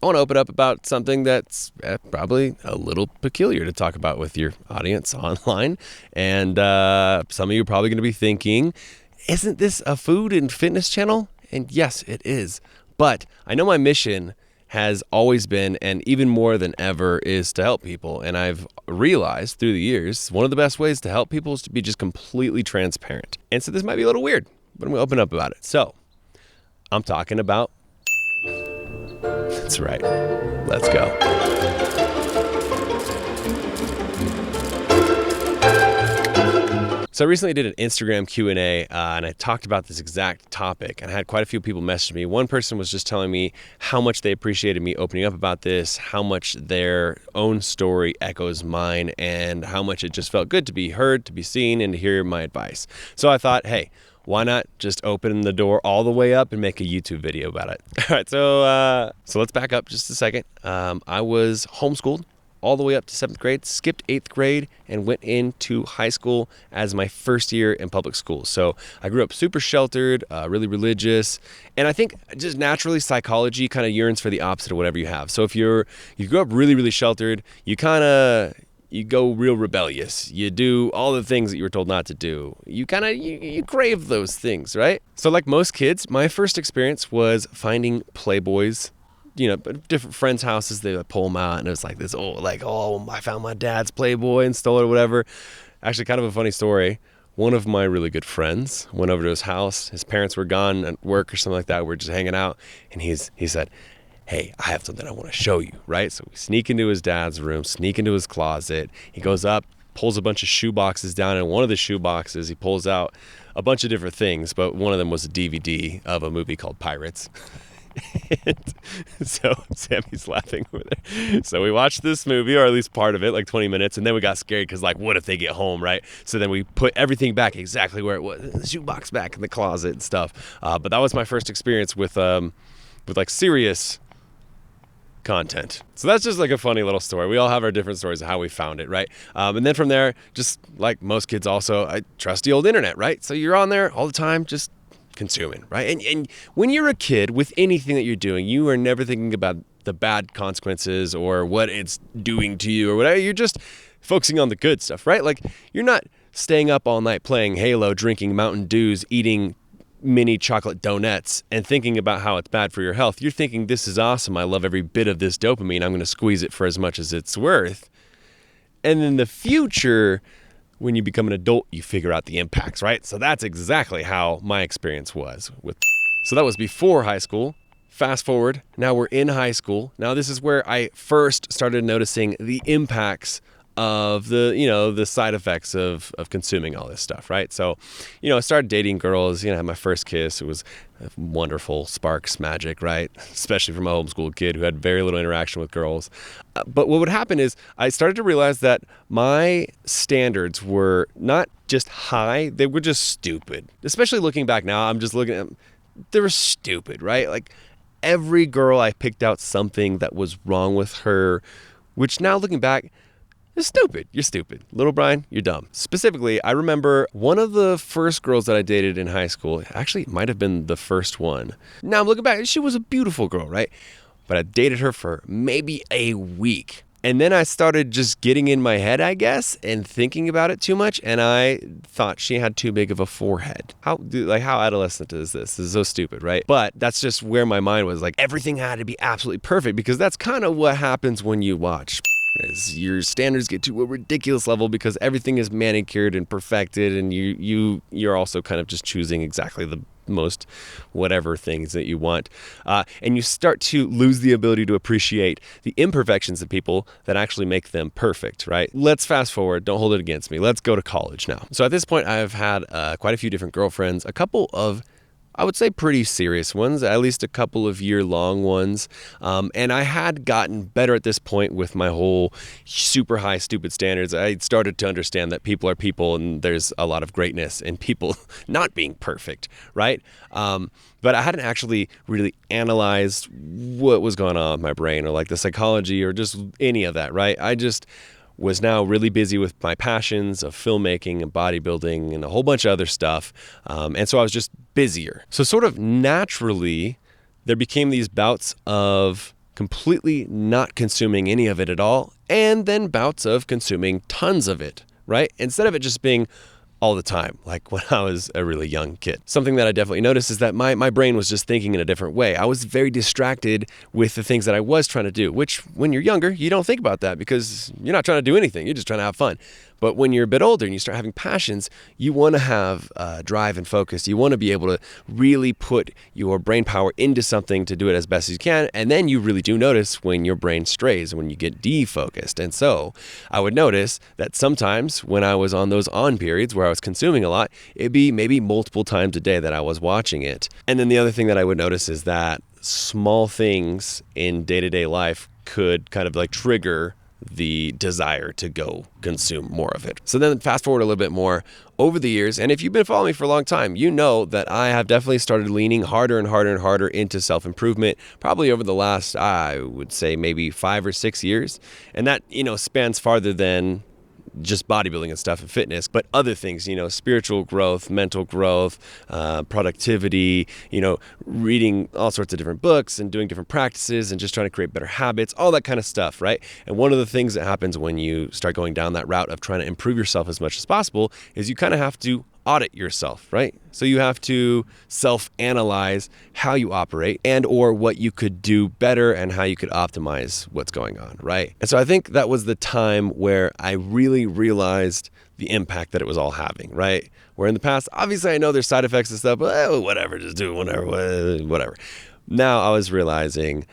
I want to open up about something that's probably a little peculiar to talk about with your audience online. And some of you are probably going to be thinking, isn't this a food and fitness channel? And yes, it is. But I know my mission has always been, and even more than ever, is to help people. And I've realized through the years, one of the best ways to help people is to be just completely transparent. And so this might be a little weird, but I'm going to open up about it. So I'm talking about... That's right. Let's go. So I recently did an Instagram Q&A and I talked about this exact topic and I had quite a few people message me. One person was just telling me how much they appreciated me opening up about this, how much their own story echoes mine, and how much it just felt good to be heard, to be seen, and to hear my advice. So I thought, hey, why not just open the door all the way up and make a YouTube video about it? All right, so let's back up just a second. I was homeschooled all the way up to 7th grade, skipped 8th grade, and went into high school as my first year in public school. So I grew up super sheltered, really religious, and I think just naturally psychology kind of yearns for the opposite of whatever you have. So if you grew up really, really sheltered, you go real rebellious. You do all the things that you were told not to do. You crave those things, right? So like most kids, my first experience was finding Playboys, different friends' houses. They would pull them out and it was like this, I found my dad's Playboy and stole it or whatever. Actually, kind of a funny story. One of my really good friends went over to his house. His parents were gone at work or something like that. We're just hanging out. And he said, hey, I have something I want to show you, right? So we sneak into his dad's room, sneak into his closet. He goes up, pulls a bunch of shoe boxes down. And in one of the shoe boxes, he pulls out a bunch of different things, but one of them was a DVD of a movie called Pirates. And so Sammy's laughing over there. So we watched this movie, or at least part of it, like 20 minutes, and then we got scared because, what if they get home, right? So then we put everything back exactly where it was, the shoebox back in the closet and stuff. But that was my first experience with serious content. So that's just like a funny little story. We all have our different stories of how we found it, right? And then from there, just like most kids also, I trust the old internet, right? So you're on there all the time, just consuming, right? And when you're a kid, with anything that you're doing, you are never thinking about the bad consequences or what it's doing to you or whatever. You're just focusing on the good stuff, right? Like you're not staying up all night playing Halo, drinking Mountain Dews, eating mini chocolate donuts and thinking about how it's bad for your health. You're thinking, this is awesome. I love every bit of this dopamine. I'm going to squeeze it for as much as it's worth. And in the future, when you become an adult, you figure out the impacts, right? So that's exactly how my experience was so that was before high school. Fast forward, now we're in high school. Now this is where I first started noticing the impacts of the side effects of consuming all this stuff, right? So, I started dating girls, had my first kiss. It was wonderful, sparks, magic, right? Especially from a homeschool kid who had very little interaction with girls. But what would happen is I started to realize that my standards were not just high, they were just stupid. Especially looking back now, I'm just looking at them, they were stupid, right? Like every girl I picked out something that was wrong with her, which now looking back, you're stupid. You're stupid. Little Brian, you're dumb. Specifically, I remember one of the first girls that I dated in high school, actually it might have been the first one. Now I'm looking back, she was a beautiful girl, right? But I dated her for maybe a week. And then I started just getting in my head, I guess, and thinking about it too much. And I thought she had too big of a forehead. How adolescent is this? This is so stupid, right? But that's just where my mind was. Like everything had to be absolutely perfect because that's kind of what happens when you watch. Is your standards get to a ridiculous level because everything is manicured and perfected, and you're also kind of just choosing exactly the most whatever things that you want, and you start to lose the ability to appreciate the imperfections of people that actually make them perfect, right? Let's fast forward. Don't hold it against me. Let's go to college now. So at this point, I've had quite a few different girlfriends, a couple of, I would say, pretty serious ones, at least a couple of year-long ones. And I had gotten better at this point with my whole super high stupid standards. I started to understand that people are people and there's a lot of greatness in people not being perfect, right? But I hadn't actually really analyzed what was going on with my brain or like the psychology or just any of that, right? I just was now really busy with my passions of filmmaking and bodybuilding and a whole bunch of other stuff. And so I was just busier. So sort of naturally, there became these bouts of completely not consuming any of it at all, and then bouts of consuming tons of it, right? Instead of it just being all the time, like when I was a really young kid. Something that I definitely noticed is that my brain was just thinking in a different way. I was very distracted with the things that I was trying to do, which when you're younger, you don't think about that because you're not trying to do anything. You're just trying to have fun. But when you're a bit older and you start having passions, you want to have drive and focus. You want to be able to really put your brain power into something to do it as best as you can. And then you really do notice when your brain strays, when you get defocused. And so I would notice that sometimes when I was on those on periods where I was consuming a lot, it'd be maybe multiple times a day that I was watching it. And then the other thing that I would notice is that small things in day-to-day life could kind of like trigger the desire to go consume more of it. So then fast forward a little bit more over the years, and if you've been following me for a long time, you know that I have definitely started leaning harder and harder and harder into self-improvement, probably over the last, I would say maybe 5 or 6 years. And that, spans farther than just bodybuilding and stuff and fitness, but other things, spiritual growth, mental growth, productivity, reading all sorts of different books and doing different practices and just trying to create better habits, all that kind of stuff, right? And one of the things that happens when you start going down that route of trying to improve yourself as much as possible is you kind of have to audit yourself, right? So you have to self-analyze how you operate and or what you could do better and how you could optimize what's going on, right? And so I think that was the time where I really realized the impact that it was all having, right? Where in the past, obviously I know there's side effects and stuff, but whatever, just do whatever. Now I was realizing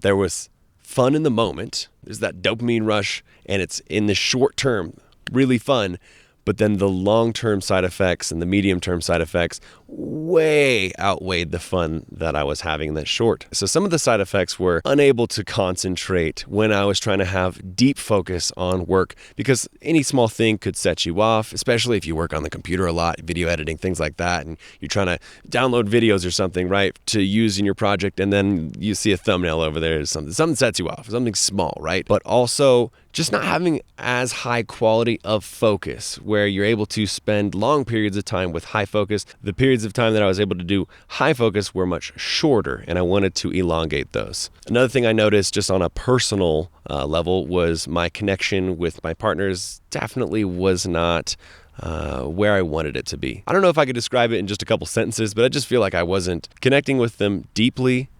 there was fun in the moment. There's that dopamine rush and it's in the short term, really fun. But then the long-term side effects and the medium-term side effects way outweighed the fun that I was having in that short. So some of the side effects were unable to concentrate when I was trying to have deep focus on work because any small thing could set you off, especially if you work on the computer a lot, video editing, things like that, and you're trying to download videos or something, right, to use in your project, and then you see a thumbnail over there, something sets you off, something small, right? But also just not having as high quality of focus where you're able to spend long periods of time with high focus. The periods of time that I was able to do high focus were much shorter, and I wanted to elongate those. Another thing I noticed just on a personal level was my connection with my partners definitely was not where I wanted it to be. I don't know if I could describe it in just a couple sentences, but I just feel like I wasn't connecting with them deeply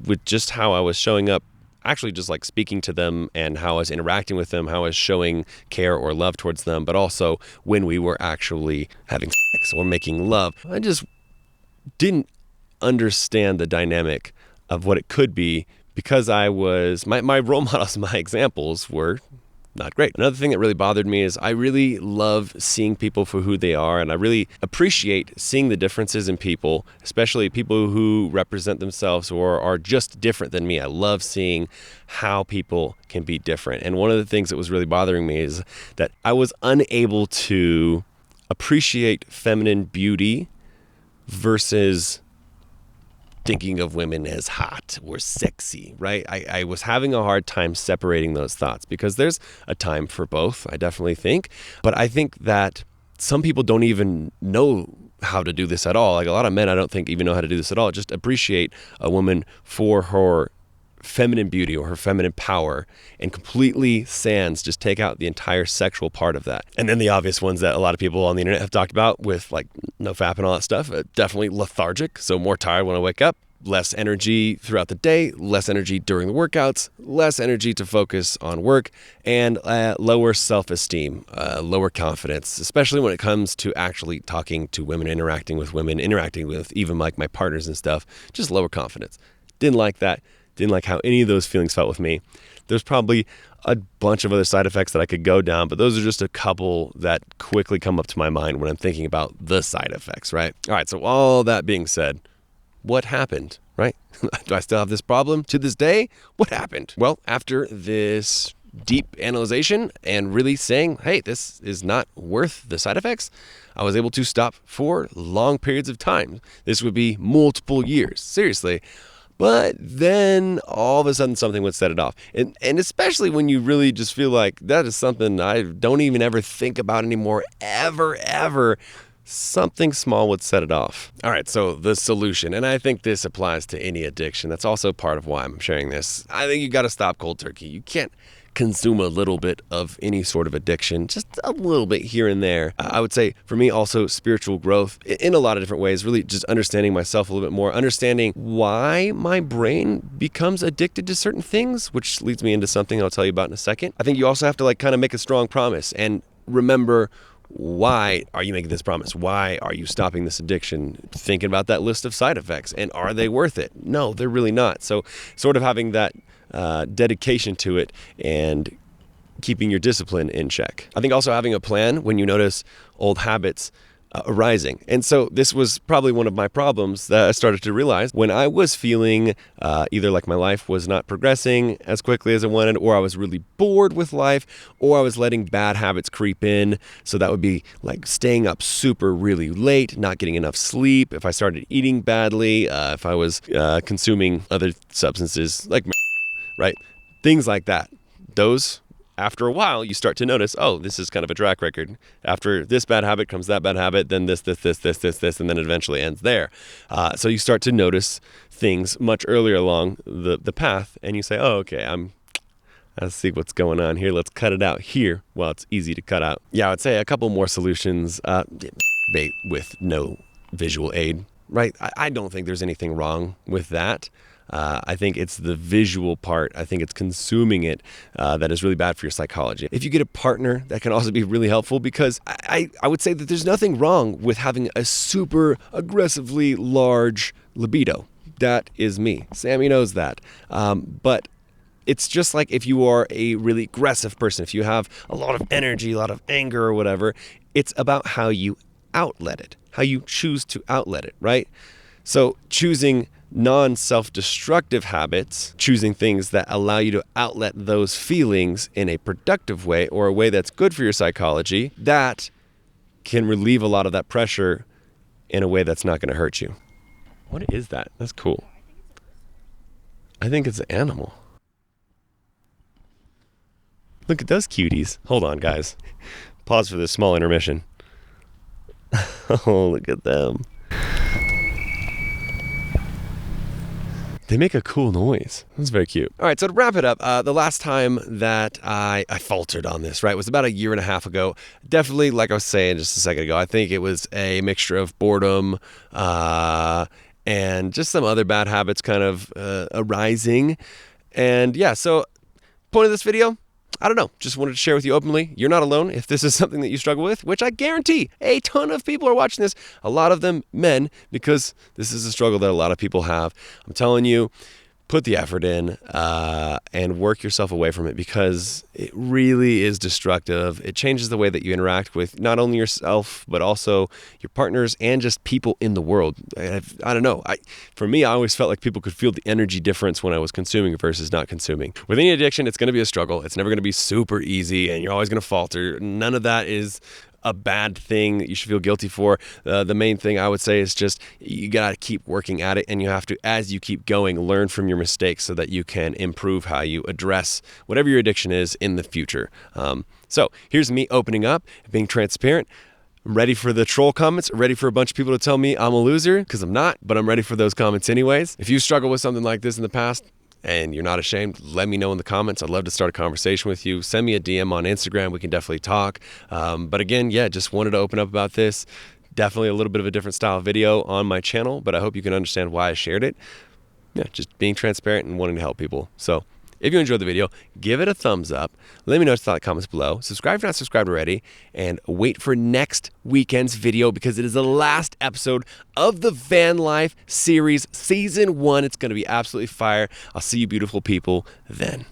with just how I was showing up, actually just like speaking to them and how I was interacting with them, how I was showing care or love towards them, but also when we were actually having sex or making love. I just didn't understand the dynamic of what it could be because I was, my role models, my examples were not great. Another thing that really bothered me is I really love seeing people for who they are, and I really appreciate seeing the differences in people, especially people who represent themselves or are just different than me. I love seeing how people can be different. And one of the things that was really bothering me is that I was unable to appreciate feminine beauty versus thinking of women as hot or sexy, right? I was having a hard time separating those thoughts because there's a time for both, I definitely think. But I think that some people don't even know how to do this at all. Like a lot of men, I don't think even know how to do this at all. Just appreciate a woman for her feminine beauty or her feminine power and completely just take out the entire sexual part of that. And then the obvious ones that a lot of people on the internet have talked about with like no fap and all that stuff, definitely lethargic. So more tired when I wake up, less energy throughout the day, less energy during the workouts, less energy to focus on work, and lower self-esteem, lower confidence, especially when it comes to actually talking to women, interacting with even like my partners and stuff, just lower confidence. Didn't like that. Didn't like how any of those feelings felt with me. There's probably a bunch of other side effects that I could go down, but those are just a couple that quickly come up to my mind when I'm thinking about the side effects, right? All right, so all that being said, what happened, right? Do I still have this problem to this day? What happened? Well, after this deep analyzation and really saying, hey, this is not worth the side effects, I was able to stop for long periods of time. This would be multiple years, seriously. But then all of a sudden something would set it off. And especially when you really just feel like that is something I don't even ever think about anymore, ever. something small would set it off. All right, so the solution, and I think this applies to any addiction. That's also part of why I'm sharing this. I think you got to stop cold turkey. You can't consume a little bit of any sort of addiction, just a little bit here and there. I would say for me also spiritual growth in a lot of different ways, really just understanding myself a little bit more, understanding why my brain becomes addicted to certain things, which leads me into something I'll tell you about in a second. I think you also have to kind of make a strong promise and remember, why are you making this promise? Why are you stopping this addiction? Thinking about that list of side effects, and are they worth it? No, they're really not. So sort of having that dedication to it and keeping your discipline in check. I think also having a plan when you notice old habits arising. And so this was probably one of my problems that I started to realize when I was feeling either like my life was not progressing as quickly as I wanted, or I was really bored with life, or I was letting bad habits creep in. So that would be like staying up super really late, not getting enough sleep, if I started eating badly, if I was consuming other substances like right? Things like that. Those, after a while, you start to notice, oh, this is kind of a track record. After this bad habit comes that bad habit, then this, and then it eventually ends there. So you start to notice things much earlier along the path, and you say, oh, okay, let's see what's going on here. Let's cut it out here. Well, it's easy to cut out. Yeah, I would say a couple more solutions. Bait with no visual aid, right? I don't think there's anything wrong with that. I think it's the visual part. I think it's consuming it that is really bad for your psychology. If you get a partner, that can also be really helpful, because I would say that there's nothing wrong with having a super aggressively large libido. That is me. Sammy knows that. But it's just like if you are a really aggressive person, if you have a lot of energy, a lot of anger or whatever, it's about how you outlet it, how you choose to outlet it, right? So choosing non-self-destructive habits, choosing things that allow you to outlet those feelings in a productive way or a way that's good for your psychology, that can relieve a lot of that pressure in a way that's not going to hurt you. What is that? That's cool. I think it's an animal. Look at those cuties. Hold on, guys. Pause for this small intermission. Oh, look at them. They make a cool noise. That's very cute. All right, so to wrap it up, the last time that I faltered on this, right, was about a year and a half ago. Definitely, like I was saying just a second ago, I think it was a mixture of boredom and just some other bad habits kind of arising. And yeah, so point of this video, I don't know, just wanted to share with you openly. You're not alone if this is something that you struggle with, which I guarantee a ton of people are watching this, a lot of them men, because this is a struggle that a lot of people have. I'm telling you, put the effort in and work yourself away from it, because it really is destructive. It changes the way that you interact with not only yourself, but also your partners and just people in the world. I don't know. For me, I always felt like people could feel the energy difference when I was consuming versus not consuming. With any addiction, it's going to be a struggle. It's never going to be super easy, and you're always going to falter. None of that is a bad thing that you should feel guilty for. The main thing I would say is just you got to keep working at it, and you have to, as you keep going, learn from your mistakes so that you can improve how you address whatever your addiction is in the future. So here's me opening up, being transparent. I'm ready for the troll comments, ready for a bunch of people to tell me I'm a loser, because I'm not, but I'm ready for those comments anyways. If you struggle with something like this in the past, and you're not ashamed, let me know in the comments. I'd love to start a conversation with you. Send me a DM on Instagram. We can definitely talk. But again, yeah, just wanted to open up about this. Definitely a little bit of a different style video on my channel, but I hope you can understand why I shared it. Yeah, just being transparent and wanting to help people. So if you enjoyed the video, give it a thumbs up. Let me know your thoughts in the comments below. Subscribe if you're not subscribed already. And wait for next weekend's video, because it is the last episode of the Van Life series, season 1. It's going to be absolutely fire. I'll see you beautiful people then.